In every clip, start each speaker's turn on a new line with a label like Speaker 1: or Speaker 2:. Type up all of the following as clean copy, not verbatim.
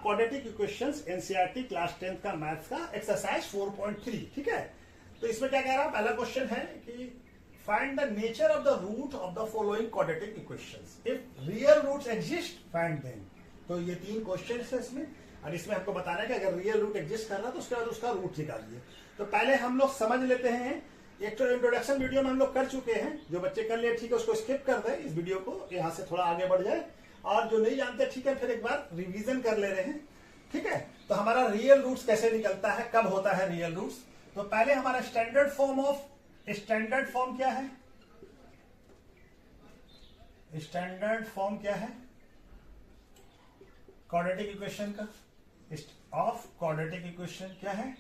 Speaker 1: Quadratic equations NCERT class 10 का maths का exercise 4.3। ठीक है, तो इसमें क्या कह रहा है, पहला क्वेश्चन है कि find the nature of the root of the following quadratic equations, if real roots exist find them. तो ये 3 क्वेश्चन है इसमें, और इसमें हमको बताना है कि अगर रियल रूट एग्जिस्ट कर रहा है तो उसके बाद उसका रूट निकालिए। तो पहले हम लोग समझ लेते हैं, एक तो इंट्रोडक्शन वीडियो में हम लोग कर चुके हैं, जो बच्चे कर लिए ठीक है उसको स्किप कर दें, इस वीडियो को यहाँ से थोड़ा आगे बढ़ जाए, और जो नहीं जानते ठीक है फिर एक बार रिवीजन कर ले रहे हैं। ठीक है, तो हमारा रियल रूट्स कैसे निकलता है, कब होता है रियल रूट्स। तो पहले हमारा स्टैंडर्ड फॉर्म क्या है, स्टैंडर्ड फॉर्म क्या है क्वाड्रेटिक इक्वेशन का, ऑफ क्वाड्रेटिक इक्वेशन क्या है,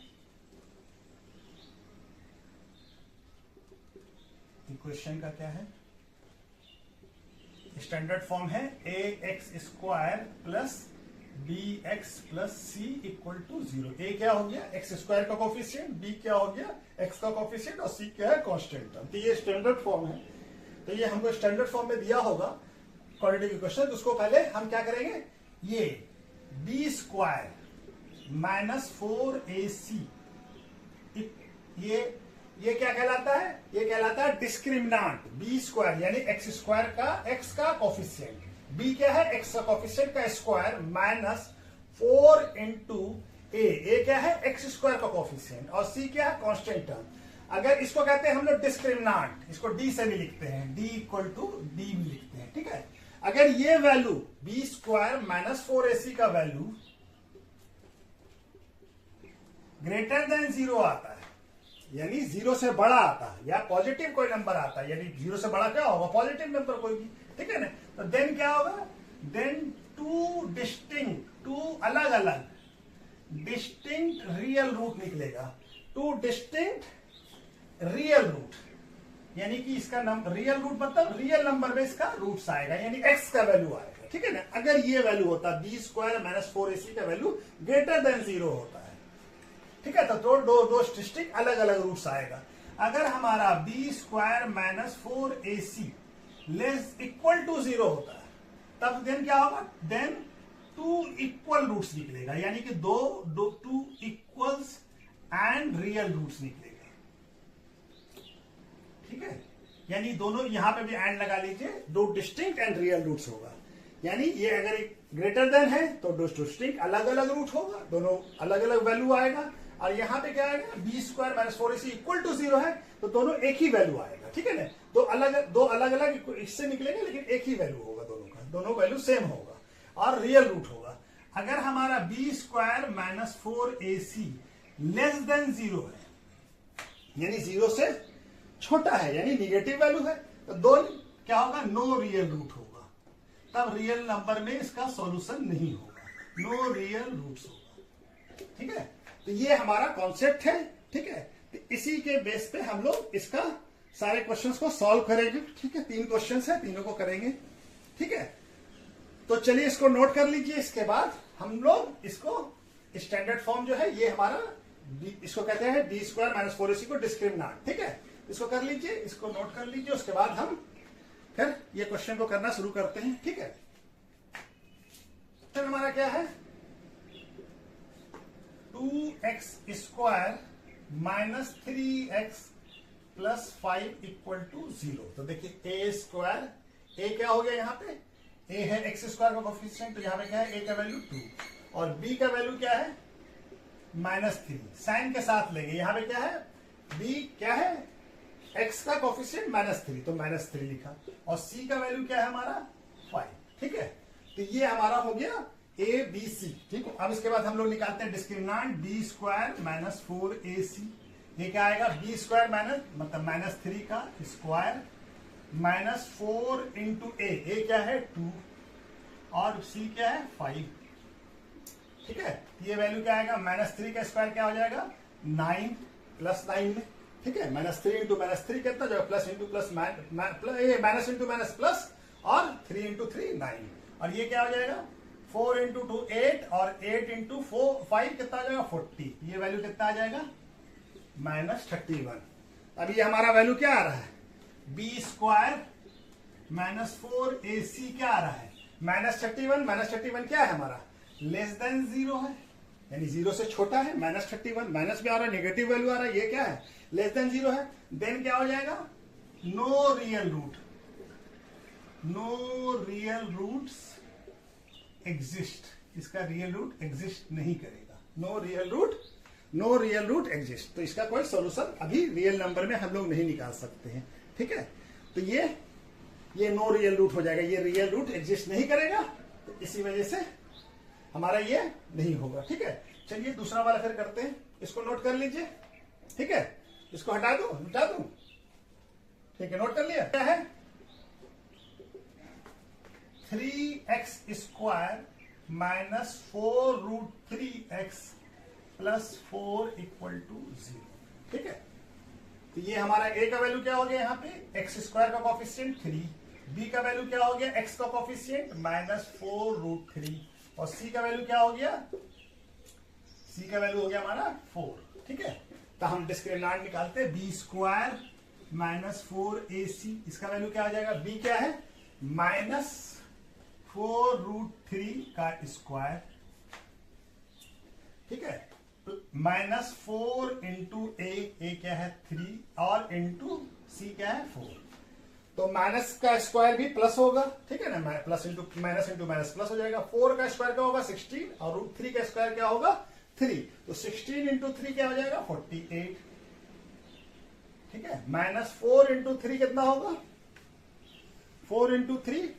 Speaker 1: इक्वेशन का क्या है, स्टैंडर्ड फॉर्म है A x square plus B x plus C equal to 0। A क्या हो गया, एक्स स्क्वायर का कोफिशिएंट, बी क्या हो गया, एक्स का कोफिशिएंट, और सी क्या है, कांस्टेंट। तो ये स्टैंडर्ड फॉर्म है, तो ये हमको स्टैंडर्ड फॉर्म में दिया होगा क्वाड्रेटिक इक्वेशन। उसको पहले हम क्या करेंगे, ये बी स्क्वायर माइनस 4ac, ये क्या कहलाता है, ये कहलाता है डिस्क्रिमिनांट बी स्क्वायर, यानी एक्स स्क्वायर का एक्स का कोफिशिएंट, बी क्या है एक्स का कोफिशिएंट का स्क्वायर माइनस 4 इंटू ए क्या है एक्स स्क्वायर का कोफिशिएंट, और सी क्या है कांस्टेंट टर्म। अगर इसको कहते हैं हम लोग डिस्क्रिमिनांट, इसको डी से भी लिखते हैं, डी इक्वल टू डी भी लिखते हैं। ठीक है, अगर ये value B square minus 4ac का वैल्यू ग्रेटर देन 0 आता है, यानी 0 से बड़ा आता है, या पॉजिटिव कोई नंबर आता है, यानी 0 से बड़ा क्या होगा, पॉजिटिव नंबर कोई भी। ठीक है ना, तो देन क्या होगा, देन टू अलग अलग डिस्टिंक्ट रियल रूट निकलेगा, टू डिस्टिंक्ट रियल रूट, यानी कि इसका रियल रूट मतलब रियल नंबर में इसका रूट्स आएगा, यानी एक्स का वैल्यू आएगा। ठीक है ना, अगर ये वैल्यू होता बी स्क्वायर माइनस 4ac का वैल्यू ग्रेटर देन 0 होता है। ठीक है, तो दो स्टेटिस्टिक अलग अलग रूट्स आएगा। अगर हमारा b square minus 4ac less equal to 0 होता है, तब देन क्या होगा, देन 2 इक्वल रूट्स निकलेगा, यानी कि two equals and real roots निकलेगा। ठीक है, यानी दोनों यहां पे भी एंड लगा लीजिए, 2 डिस्टिंक्ट एंड रियल रूट्स होगा, यानी ये अगर ग्रेटर देन है तो 2 डिस्टिंक्ट अलग अलग रूट होगा, दोनों अलग अलग वैल्यू आएगा। और यहाँ पे क्या आएगा, b square minus 4ac equal to 0 है, तो दोनों एक ही वैल्यू आएगा। ठीक है ना, दो अलग अलग इससे निकलेंगे, लेकिन एक ही वैल्यू होगा दोनों का, दोनों वैल्यू सेम होगा और रियल रूट होगा। अगर हमारा b square minus 4ac less than 0 है, यानी 0 से छोटा है, यानी निगेटिव वैल्यू है, तो दोनों क्या होगा, नो रियल रूट होगा, तब रियल नंबर में इसका सॉल्यूशन नहीं होगा, नो रियल रूट्स होगा। ठीक है, तो ये हमारा कॉन्सेप्ट है। ठीक है, तो इसी के बेस पे हम लोग इसका सारे क्वेश्चंस को सॉल्व करेंगे। ठीक है, 3 क्वेश्चंस है, तीनों को करेंगे। ठीक है, तो चलिए इसको नोट कर लीजिए। इसके बाद हम लोग इसको स्टैंडर्ड फॉर्म जो है, ये हमारा इसको कहते हैं डी स्क्वायर माइनस 4ac को डिस्क्रिमिनांट। ठीक है, इसको कर लीजिए, इसको नोट कर लीजिए, उसके बाद हम फिर ये क्वेश्चन को करना शुरू करते हैं। ठीक है, तो हमारा क्या है, 2x square minus 3x plus 5 equal to 0। तो देखिए ए स्क्वायर, ए क्या हो गया, यहाँ पे ए है एक्स स्क्वायर का कोफिशिएंट, तो यहाँ पे क्या है, ए का वैल्यू 2 और बी का वैल्यू क्या है -3, साइन के साथ लेंगे। यहाँ पे क्या है, बी क्या है, एक्स का कोफिशिएंट -3, तो -3 लिखा, और सी का वैल्यू क्या है हमारा 5। ठीक है, तो ये हमारा हो गया ए बी सी। ठीक है, अब इसके बाद हम लोग निकालते हैं डिस्क्रिमिनांट बी स्क्वायर माइनस 4ac, ये क्या आएगा, बी स्क्वायर माइनस मतलब -3 का स्क्वायर माइनस 4 इंटू ए क्या है 2 और सी क्या है 5। ठीक है, ये वैल्यू क्या आएगा, -3 का स्क्वायर क्या हो जाएगा 9 प्लस 9 में। ठीक है, -3 इंटू -3 कितना जो plus into plus minus into minus plus, और 3 इंटू 3 9, और ये क्या हो जाएगा 4 इंटू 2 8 और 8 इंटू 5 कितना आ जाएगा 40। ये वैल्यू कितना आ जाएगा -31। अब ये हमारा वैल्यू क्या आ रहा है, बी स्क्वायर माइनस 4ac क्या आ रहा है -31 क्या है हमारा लेस देन 0 है, यानी 0 से छोटा है, -31, माइनस में आ रहा है, नेगेटिव वैल्यू आ रहा है, ये क्या है, लेस देन 0 है। देन क्या हो जाएगा, no real root, no real roots exist, इसका रियल रूट एग्जिस्ट नहीं करेगा, नो रियल रूट एग्जिस्ट। तो इसका कोई सोल्यूशन अभी रियल नंबर में हम लोग नहीं निकाल सकते हैं, ठीक है। तो ये नो रियल रूट हो जाएगा, ये रियल रूट एग्जिस्ट नहीं करेगा, तो इसी वजह से हमारा ये नहीं होगा, ठीक है। चलिए दूसरा वाला फिर करते हैं, इसको नोट कर लीजिए, ठीक है। इसको हटा दूं, ठीक है, नोट कर लिया। क्या है, 3x² माइनस 4√3x प्लस 4 = 0, ठीक है। तो ये हमारा a का वैल्यू क्या हो गया, यहाँ पे x² का कॉफिशिएंट 3, b का वैल्यू क्या हो गया, x का कॉफिशिएंट -4√3, और c का वैल्यू क्या हो गया, c का वैल्यू हो गया हमारा 4, ठीक है। तो हम डिस्क्रिमिनेंट निकालते हैं, b² - 4ac, इसका वैल्यू क्या आ जाएगा, b क्या है, -4√3 का स्क्वायर, ठीक है। -4 × a क्या है 3, और इंटू c क्या है 4। तो माइनस का स्क्वायर भी प्लस होगा, ठीक है ना, प्लस इंटू माइनस प्लस हो जाएगा। 4 का स्क्वायर क्या होगा 16, और √3 का स्क्वायर क्या होगा 3, तो 16 × 3 क्या हो जाएगा 48, ठीक है। -4 × 3 कितना होगा, 4 × 3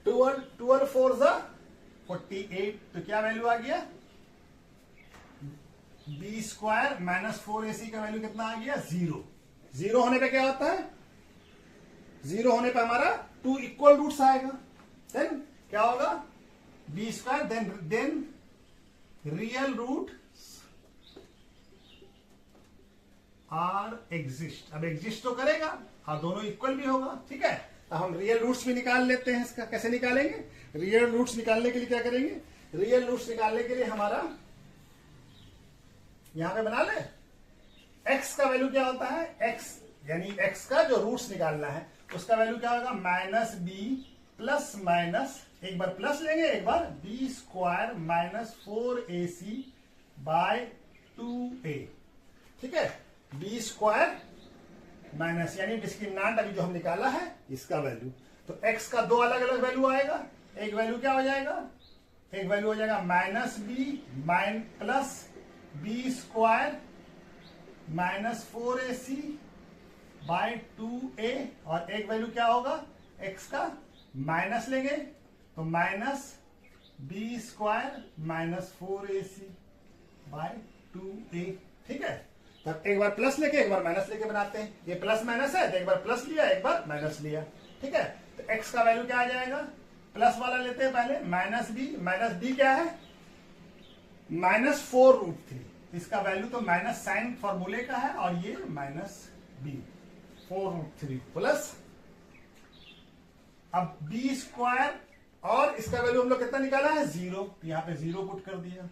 Speaker 1: 12 4 48, तो क्या वैल्यू आ गया, b² - 4ac का वैल्यू कितना आ गया 0। 0 होने पे क्या होता है, 0 होने पे हमारा 2 इक्वल रूट्स आएगा, देन क्या होगा, b², then real root are exist, अब एग्जिस्ट तो करेगा और दोनों इक्वल भी होगा, ठीक है। तो हम रियल रूट्स भी निकाल लेते हैं, इसका कैसे निकालेंगे, रियल रूट्स निकालने के लिए क्या करेंगे, रियल रूट्स निकालने के लिए हमारा यहां पे बना ले, x का वैल्यू क्या होता है, x यानी x का जो रूट्स निकालना है उसका वैल्यू क्या होगा, -b प्लस माइनस, एक बार प्लस लेंगे एक बार b² - 4ac बाय 2a, ठीक है। b² माइनस यानी डिस्क्रिमिनेंट अभी जो हम निकाला है इसका वैल्यू, तो x का दो अलग अलग वैल्यू आएगा, एक वैल्यू क्या हो जाएगा, एक वैल्यू हो जाएगा -b plus b² - 4ac bye 2a, और एक वैल्यू क्या होगा x का, माइनस लेंगे तो -b² - 4ac बाय 2a, ठीक है। तब एक बार प्लस लेके एक बार माइनस लेके बनाते हैं, ये प्लस माइनस है तो एक बार प्लस लिया एक बार माइनस लिया, ठीक है। तो x का वैल्यू क्या आ जाएगा, प्लस वाला लेते हैं पहले, -b क्या है, -4√3, इसका वैल्यू तो माइनस साइन फॉर्मूले का है, और ये -b 4√3 प्लस, अब b² और इसका वैल्यू हम लोग कितना निकाला है 0, यहाँ पे 0 पुट कर दिया,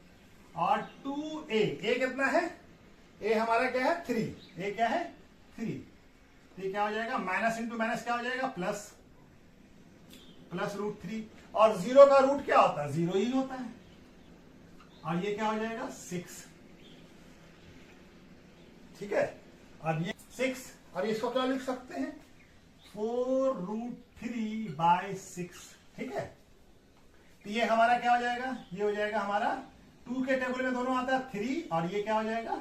Speaker 1: और 2a, a कितना है, a हमारा क्या है 3, a क्या है 3, तो क्या हो जाएगा, माइनस इंटू माइनस क्या हो जाएगा प्लस, √3, और 0 का रूट क्या होता है 0 ही होता है, और ये क्या हो जाएगा 6, ठीक है। अब ये 6, अब इसको क्या लिख सकते हैं 4√3 बाय 6, ठीक है। तो ये हमारा क्या हो जाएगा, ये हो जाएगा हमारा 2 के टेबल में दोनों आता है 3, और ये क्या हो जाएगा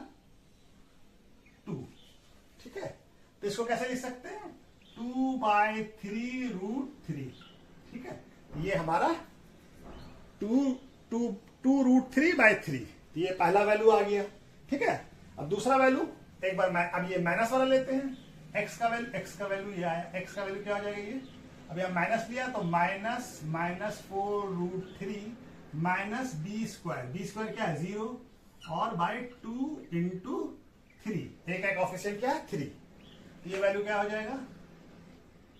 Speaker 1: 2, ठीक है। तो इसको कैसे लिख सकते हैं 2/3√3, ठीक है। ये हमारा 2√3/3, ये पहला वैल्यू आ गया, ठीक है। अब दूसरा वैल्यू एक बार अब ये माइनस वाला लेते हैं, x का वैल्यू ये आया, x का वैल्यू क्या हो जाएगा ये, अभी हम माइनस लिया तो -4√3 माइनस b² क्या है 0, और बाय 2 × 3, एक कॉफिशिएंट क्या है 3, ये वैल्यू क्या हो जाएगा,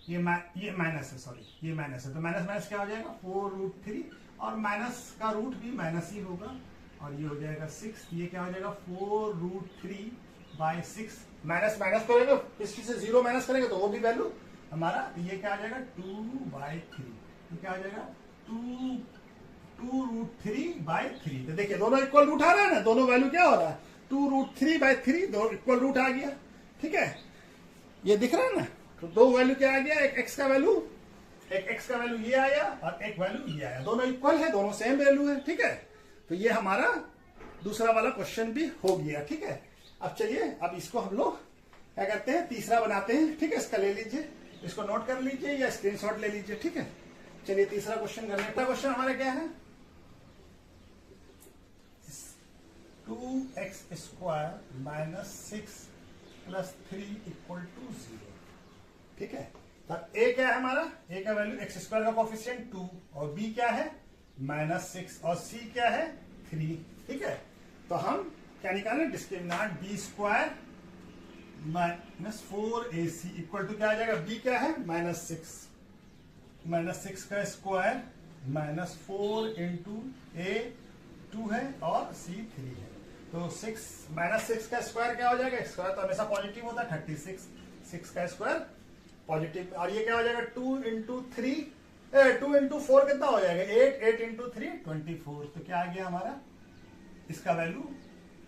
Speaker 1: ये माइनस है, सॉरी ये माइनस है, तो माइनस क्या हो जाएगा 4√3, और माइनस का रूट भी माइनस ही होगा, और ये हो जाएगा 6, ये क्या हो जाएगा 4√3 बाय 6, माइनस करेंगे इसकी से 0 माइनस करेंगे तो वो भी वैल्यू हमारा, ये क्या आ जाएगा 2/3, ये क्या हो जाएगा 2√3/3। तो देखिए दोनों इक्वल रूट आ रहा है ना, दोनों वैल्यू क्या हो रहा है 2√3/3, दोनों इक्वल रूट आ गया। ठीक है, ये दिख रहा है ना। तो दो वैल्यू क्या आ गया, एक x का वैल्यू ये आया और एक वैल्यू ये आया, दोनों इक्वल है, दोनों सेम वैल्यू है। ठीक है, तो ये हमारा दूसरा वाला क्वेश्चन भी हो गया। ठीक है, अब चलिए अब इसको हम लोग क्या करते हैं, तीसरा बनाते हैं। ठीक है, इसका ले लीजिए, इसको नोट कर लीजिए या स्क्रीनशॉट ले लीजिए। ठीक है, चलिए तीसरा क्वेश्चन करने। अगला क्वेश्चन हमारा क्या है, 2x² - 6 + 3 = 0। ठीक है, तब a क्या है हमारा, a का वैल्यू x² का कोफिशिएंट 2 और b क्या है -6 और c क्या है 3। ठीक है, तो हम क्या निकालें, डिस्क्रिमिनेंट b² - 4ac = क्या आ जाएगा, b क्या है -6 का स्क्वायर -4 × a 2 है और c 3 है। तो -6 का स्क्वायर क्या हो जाएगा, स्क्वायर तो हमेशा पॉजिटिव होता है, 36 6 का स्क्वायर पॉजिटिव। और ये क्या हो जाएगा 2 × 4 कितना हो जाएगा 8 8 × 3 24। तो क्या आ गया हमारा इसका वैल्यू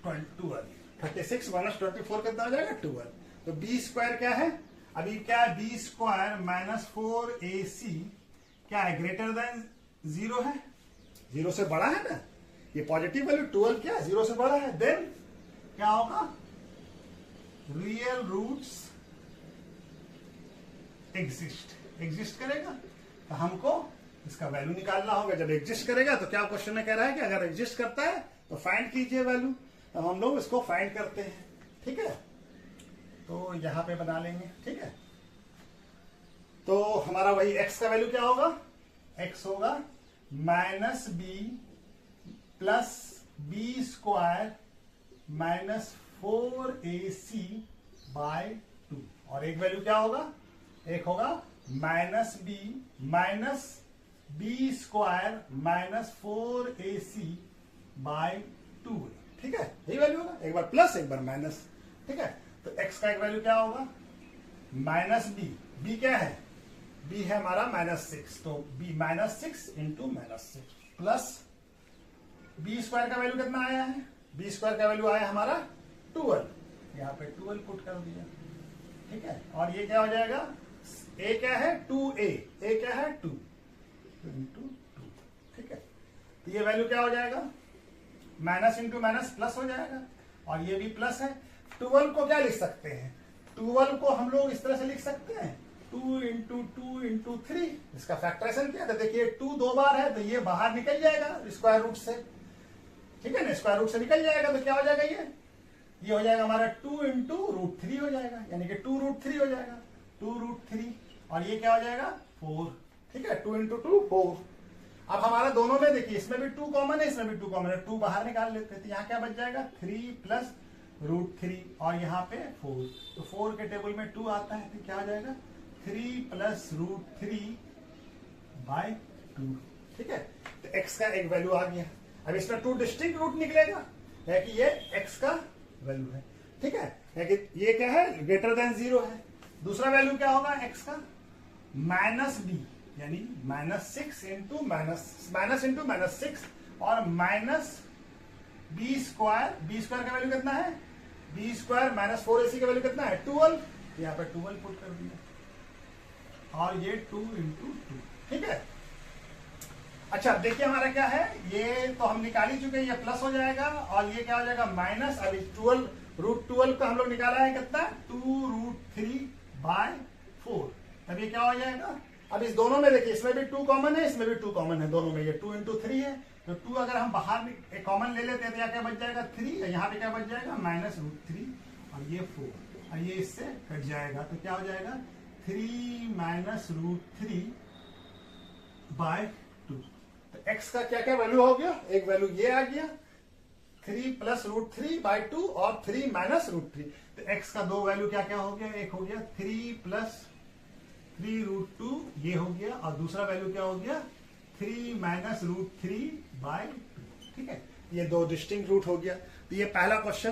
Speaker 1: 12। 36 - 24 कितना हो जाएगा 12। तो b² क्या है, अभी क्या है b² - 4ac क्या है, ग्रेटर देन 0 है, 0 से बड़ा है ना, ये पॉजिटिव वैल्यू 12 क्या है 0 से बड़ा है। देन क्या होगा, रियल रूट्स एग्जिस्ट करेगा। तो हमको इसका वैल्यू निकालना होगा। जब एग्जिस्ट करेगा तो क्या क्वेश्चन में कह रहा है कि अगर एग्जिस्ट करता है तो फाइंड कीजिए वैल्यू। तो हम लोग इसको फाइंड करते हैं। ठीक है, तो यहां पे बना लेंगे। ठीक है, तो हमारा वही x का वैल्यू क्या होगा, x होगा -b + b² - 4ac/2 और एक वैल्यू क्या होगा, एक होगा -b - b² - 4ac/2। ठीक है, यही वैल्यू होगा, एक बार प्लस एक बार माइनस। ठीक है, तो x का एक वैल्यू क्या होगा -b, b क्या है, b है हमारा -6, तो b -6 × -6 प्लस b² का वैल्यू कितना आया है, b² का वैल्यू आया हमारा 12, यहाँ पे 12 पुट कर दिया। ठीक है, और ये क्या हो जाएगा, a क्या है 2a, a क्या है 2 × 2। ठीक है, तो ये वैल्यू क्या हो जाएगा, माइनस इंटू माइनस प्लस हो जाएगा और ये भी प्लस है। 12 को क्या लिख सकते हैं, 12 को हम लोग इस तरह से लिख सकते हैं 2 × 2 × 3। इसका फैक्टराइजेशन क्या है, देखिए 2 दो बार है तो ये बाहर निकल जाएगा स्क्वायर रूट से। ठीक है ना, स्क्वायर रूट से निकल जाएगा तो क्या हो जाएगा, ये हो जाएगा हमारा 2 × √3 हो जाएगा, यानी कि 2√3 हो जाएगा, 2√3 और ये क्या हो जाएगा 4। ठीक है, 2 × 2 4। अब हमारा दोनों में देखिए, इसमें भी 2 कॉमन है, इसमें भी 2 कॉमन है, 2 बाहर निकाल लेते हैं तो यहाँ क्या बच जाएगा 3 + √3 और यहाँ पे 4। तो 4 के टेबल में 2 आता है तो क्या हो जाएगा 3 + √3/2। ठीक है, तो x का एक वैल्यू आ गया। अब इसमें 2 डिस्टिंक्ट रूट निकलेगा, है कि ये x का वैल्यू है। ठीक है कि ये क्या है ग्रेटर देन 0 है। दूसरा वैल्यू क्या होगा x का -b, यानी -6 × -6 और -b² का वैल्यू कितना है, b² - 4ac का वैल्यू कितना है 12, यहाँ पे 12 पुट कर दिया और ये 2 × 2। ठीक है, अच्छा अब देखिए हमारा क्या है, ये तो हम निकाल ही चुके हैं, ये प्लस हो जाएगा और ये क्या हो जाएगा माइनस। अभी 12 का हम लोग निकाला है कितना 2√3/4, तब ये क्या हो जाएगा। अब इस दोनों में देखिए, इसमें भी 2 कॉमन है, इसमें भी 2 कॉमन है, दोनों में ये 2 × 3 है। तो 2 अगर हम बाहर एक कॉमन ले लेते हैं तो यहाँ क्या बच जाएगा 3, यहाँ पे क्या बच जाएगा -√3 और ये 4 और ये इससे कट जाएगा तो क्या हो जाएगा 3 - √3/2। तो x का क्या क्या वैल्यू हो गया, एक वैल्यू ये आ गया 3 + √3/2 और 3 - √3। तो x का दो वैल्यू क्या क्या हो गया, एक हो गया 3 + 3√2 ये हो गया और दूसरा वैल्यू क्या हो गया 3 - √3/2। ठीक है, ये दो डिस्टिंक्ट रूट हो गया। तो ये पहला क्वेश्चन